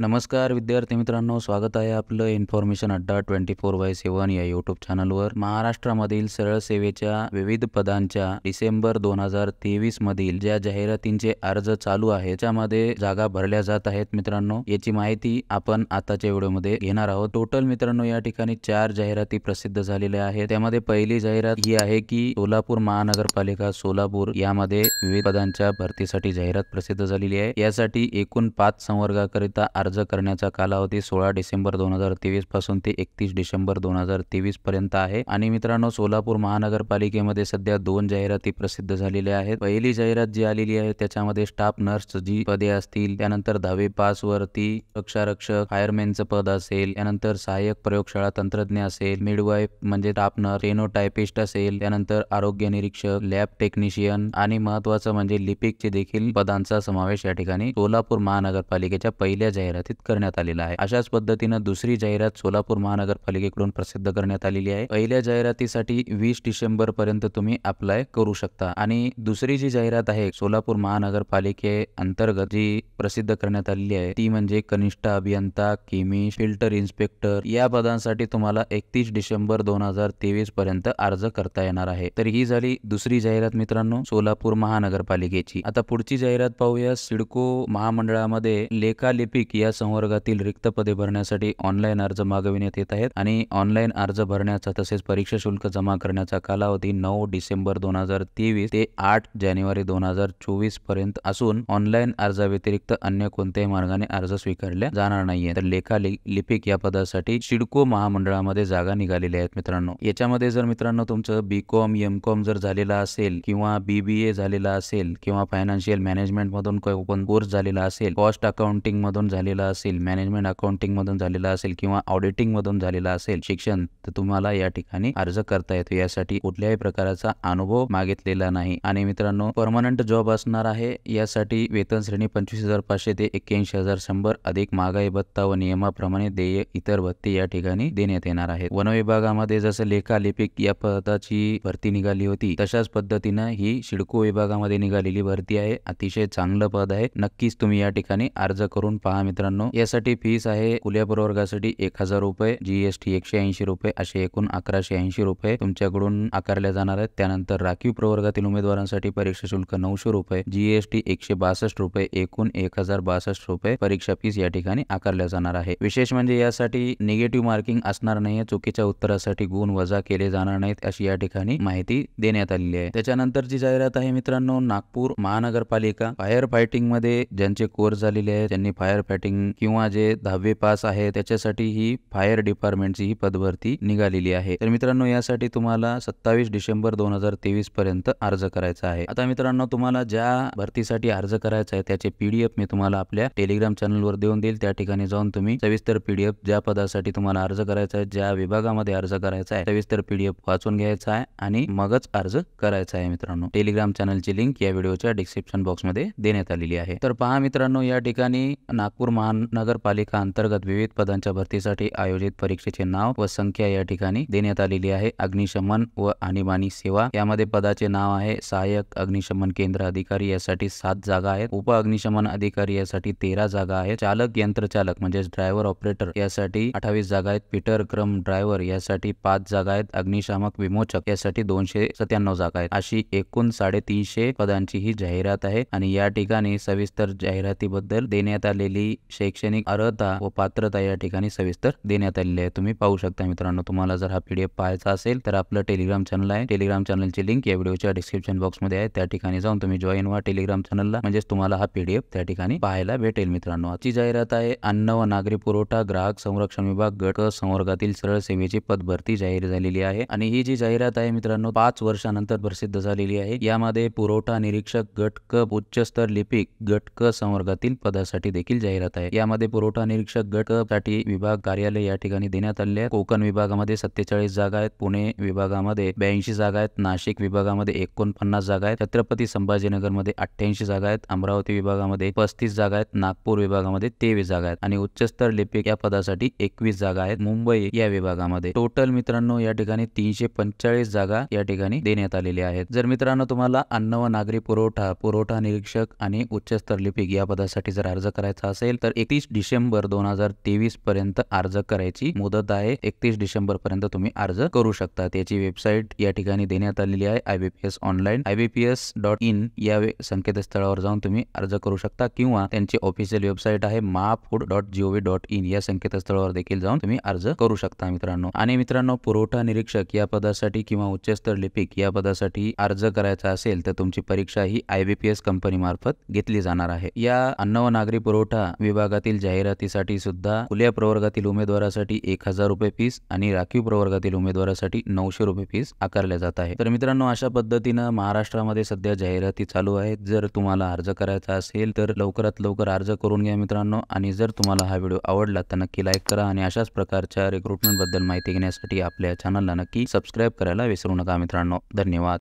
नमस्कार विद्यार्थी मित्रांनो, स्वागत आहे आपलं इन्फॉर्मेशन अड्डा 24/7 या यूट्यूब चॅनलवर। महाराष्ट्रामधील सरळ सेवेच्या विविध पदांच्या डिसेंबर 2023 मधील ज्या जाहिरातींचे अर्ज चालू आहेत त्यामध्ये जागा भरल्या जात आहेत मित्रांनो, याची माहिती आपण आताच्या व्हिडिओमध्ये घेणार आहोत। टोटल मित्रांनो या ठिकाणी 4 जाहिराती प्रसिद्ध झालेल्या आहेत। त्यामध्ये पहिली जाहिरात ही आहे की सोलापूर महानगरपालिका सोलापूर यामध्ये विविध पदांच्या भरतीसाठी जाहिरात प्रसिद्ध झालेली आहे। यासाठी एकूण 5 संवर्गाकरिता अर्ज करण्याचा कालावधी 16 डिसेंबर 2023 पासून ते 31 डिसेंबर 2023 पर्यंत आहे। आणि मित्रांनो, सोलापूर महानगरपालिकेमध्ये सध्या 2 जाहिराती प्रसिद्ध झालेल्या आहेत। पहिली जाहिरात जी आलेली आहे त्याच्यामध्ये स्टाफ नर्स जी पदे असतील, त्यानंतर 10वी पास वरती रक्षक फायरमॅनचं पद असेल, त्यानंतर सहाय्यक प्रयोगशाळा तंत्रज्ञ असेल, मिडवाईफ म्हणजे स्टाफ नर्स, स्टेनोटायपिस्ट असेल, त्यानंतर आरोग्य निरीक्षक, लॅब टेक्निशियन आणि महत्त्वाचं म्हणजे लिपिकचे देखील पदांचा समावेश या ठिकाणी सोलापूर महानगरपालिकेच्या पहिल्या जाहिरातीत करण्यात आलेला आहे। अशाच पद्धतीनं दुसरी जाहिरात सोलापूर महानगरपालिकेकडून प्रसिद्ध करण्यात आलेली आहे। पहिल्या जाहिरातीसाठी 20 डिसेंबर पर्यंत तुम्ही अप्लाय करू शकता। आणि दुसरी जी जाहिरात आहे सोलापूर महानगरपालिके अंतर्गत जी प्रसिद्ध करण्यात आलेली आहे ती म्हणजे कनिष्ठ अभियंता, केमिस्ट, फिल्टर इन्स्पेक्टर या पदांसाठी तुम्हाला 31 डिसेंबर 2023 पर्यंत अर्ज करता येणार आहे। तर ही झाली दुसरी जाहिरात मित्रांनो सोलापूर महानगरपालिकेची। आता पुढची जाहिरात पाहूया। सिडको महामंडळामध्ये लेखालिपिक या संवर्गातील रिक्त पदे भरण्यासाठी ऑनलाईन अर्ज मागविण्यात येत आहेत। आणि ऑनलाईन अर्ज भरण्याचा तसेच परीक्षा शुल्क जमा करण्याचा कालावधी 9 डिसेंबर 2023 ते 8 जानेवारी 2024 पर्यंत असून ऑनलाईन अर्जाव्यतिरिक्त अन्य कोणत्याही मार्गाने अर्ज स्वीकारल्या जाणार नाहीये। तर लेखालिपिक या पदासाठी सिडको महामंडळामध्ये जागा निघालेल्या आहेत मित्रांनो। याच्यामध्ये जर मित्रांनो तुमचं बीकॉम एमकॉम जर झालेला असेल किंवा बीबीए झालेला असेल किंवा फायनान्शियल मॅनेजमेंट मधून कोर्स झालेला असेल, कॉस्ट अकाउंटिंग मधून झालेला असेल, मॅनेजमेंट अकाउंटिंग मधून झालेला असेल किंवा ऑडिटिंग मधून झालेला असेल शिक्षण, तर तुम्हाला या ठिकाणी अर्ज करता येतो। यासाठी कुठल्याही प्रकारचा अनुभव मागितलेला नाही। आणि मित्रांनो, परमनंट जॉब असणार आहे। यासाठी वेतन श्रेणी 25,500 ते 81,100 अधिक महागाई भत्ता व नियमाप्रमाणे देय इतर भत्ते या ठिकाणी देण्यात येणार आहेत। वन विभागामध्ये जसं लेखालिपिक या पदाची भरती निघाली होती तशाच पद्धतीनं ही सिडको विभागामध्ये निघालेली भरती आहे। अतिशय चांगलं पद आहे, नक्कीच तुम्ही या ठिकाणी अर्ज करून पहा मित्रांनो। यासाठी फीस आहे खुल्या प्रवर्गासाठी 1000 रुपये, जीएसटी 180 रुपये, असे एकूण 1180 रुपये तुमच्याकडून आकारल्या जाणार आहेत। त्यानंतर राखीव प्रवर्गातील उमेदवारांसाठी परीक्षा शुल्क 900 रुपये, जीएसटी 162 रुपये, एकूण 1062 रुपये परीक्षा फीस या ठिकाणी आकारल्या जाणार आहे। विशेष म्हणजे यासाठी निगेटिव्ह मार्किंग असणार नाही, चुकीच्या उत्तरासाठी गुण वजा केले जाणार नाहीत अशी या ठिकाणी माहिती देण्यात आलेली आहे। त्याच्यानंतरची जाहिरात आहे मित्रांनो नागपूर महानगरपालिका फायर फायटिंग मध्ये ज्यांचे कोर्स झालेले आहेत, ज्यांनी फायर फायटिंग किंवा जे 10वी पास आहे त्याच्यासाठी ही फायर डिपार्टमेंटची ही पदभरती निघालेली आहे। तर मित्रांनो, यासाठी तुम्हाला 27 डिसेंबर 2023 पर्यंत अर्ज करायचा आहे। आता मित्रांनो, तुम्हाला ज्या भरतीसाठी अर्ज करायचा आहे त्याचे पीडीएफ मी तुम्हाला आपल्या टेलिग्राम चॅनलवर देऊन देईल। त्या ठिकाणी जाऊन तुम्ही सविस्तर पीडीएफ ज्या पदासाठी तुम्हाला अर्ज करायचा आहे, ज्या विभागामध्ये अर्ज करायचा आहे, सविस्तर पीडीएफ वाचून घ्यायचा आहे आणि मगच अर्ज करायचा आहे मित्रांनो। टेलिग्राम चॅनलची लिंक या व्हिडिओच्या डिस्क्रिप्शन बॉक्स मध्ये देण्यात आलेली आहे। तर पहा मित्रांनो, या ठिकाणी नागपूर महानगरपालिका अंतर्गत विविध पदांच्या भरतीसाठी आयोजित परीक्षेचे नाव व संख्या या ठिकाणी देण्यात आलेली आहे। अग्निशमन व आणीबाणी सेवा यामध्ये पदाचे नाव आहे सहाय्यक अग्निशमन केंद्र अधिकारी, यासाठी 7 जागा आहेत। उप अग्निशमन अधिकारी यासाठी 13 जागा आहेत। चालक यंत्रचालक म्हणजे ड्रायव्हर ऑपरेटर यासाठी 28 जागा आहेत। पीटर क्रम ड्रायव्हर यासाठी 5 जागा आहेत। अग्निशामक विमोचक यासाठी 297 जागा आहेत। अशी एकूण 350 पदांची ही जाहिरात आहे। आणि या ठिकाणी सविस्तर जाहिरातीबद्दल देण्यात आलेली शैक्षणिक अर्हता व पात्रता या ठिकाणी सविस्तर देण्यात आलेली आहे, तुम्ही पाहू शकता मित्रांनो। तुम्हाला जर हा पीडीएफ पाहायचा असेल तर आपलं टेलिग्राम चॅनल आहे, टेलिग्राम चॅनलची लिंक या व्हिडिओच्या डिस्क्रिप्शन बॉक्स मध्ये आहे। त्या ठिकाणी जाऊन तुम्ही जॉईन व्हा टेलिग्राम चॅनलला, म्हणजेच तुम्हाला हा पीडीएफ त्या ठिकाणी पाहायला भेटेल मित्रांनो। आजची जाहिरात आहे अन्न व नागरी पुरवठा ग्राहक संरक्षण विभाग गट क संवर्गातील सरळ सेवेची पदभरती जाहीर झालेली आहे। आणि ही जी जाहिरात आहे मित्रांनो 5 वर्षानंतर प्रसिद्ध झालेली आहे। यामध्ये पुरवठा निरीक्षक गट क उच्चस्तर लिपिक गट क संवर्गातील पदासाठी देखील जाहिरात आहे। यामध्ये पुरवठा निरीक्षक गट क साठी विभाग कार्यालय या ठिकाणी देण्यात आले आहे। कोकण विभागामध्ये 47 जागा आहेत, पुणे विभागामध्ये 82 जागा आहेत, नाशिक विभागामध्ये 49 जागा आहेत, छत्रपती संभाजीनगर मध्ये 88 जागा आहेत, अमरावती विभागामध्ये 35 जागा आहेत, नागपूर विभागामध्ये 23 जागा आहेत आणि उच्चस्तर लिपिक या पदासाठी 21 जागा आहेत मुंबई या विभागामध्ये। टोटल मित्रांनो या ठिकाणी 345 जागा या ठिकाणी देण्यात आलेल्या आहेत। जर मित्रांनो तुम्हाला अन्न व नागरी पुरवठा निरीक्षक आणि उच्चस्तर लिपिक या पदासाठी जर अर्ज करायचा असेल तर तर 31 डिसेंबर 2023 पर्यंत अर्ज करायची मुदत आहे. 31 डिसेंबर पर्यंत तुम्ही अर्ज करू शकता. त्याची वेबसाईट या ठिकाणी देण्यात आलेली आहे. IBPS ऑनलाईन ibps.in या संकेतस्थळावर जाऊन तुम्ही अर्ज करू शकता किंवा त्यांची ऑफिशियल वेबसाईट आहे mahafood.gov.in या संकेतस्थळावर देखील जाऊन तुम्ही अर्ज करू शकता मित्रांनो. आणि मित्रांनो, पुरवठा निरीक्षक या पदासाठी किंवा उच्चस्तर लिपिक या पदासाठी अर्ज करायचा असेल तर तुमची परीक्षा ही IBPS कंपनी मार्फत घेतली जाणार आहे. या अन्न व नागरी पुरवठा विभागातील जाहिरातीसाठी सुद्धा खुल्या प्रवर्गातील उमेदवारासाठी 1000 रुपये फीस आणि राखीव प्रवर्गातील उमेदवारासाठी 900 रुपये फीस आकारल्या जात आहे. तर मित्रांनो, अशा पद्धतीनं महाराष्ट्रामध्ये सध्या जाहिराती चालू आहेत. जर तुम्हाला अर्ज करायचा असेल तर लवकरात लवकर अर्ज करून घ्या मित्रांनो. आणि जर तुम्हाला हा व्हिडिओ आवडला तर नक्की लाईक करा आणि अशाच प्रकारच्या रिक्रुटमेंट बद्दल माहिती घेण्यासाठी आपल्या चॅनलला नक्की सबस्क्राईब करायला विसरू नका मित्रांनो. धन्यवाद.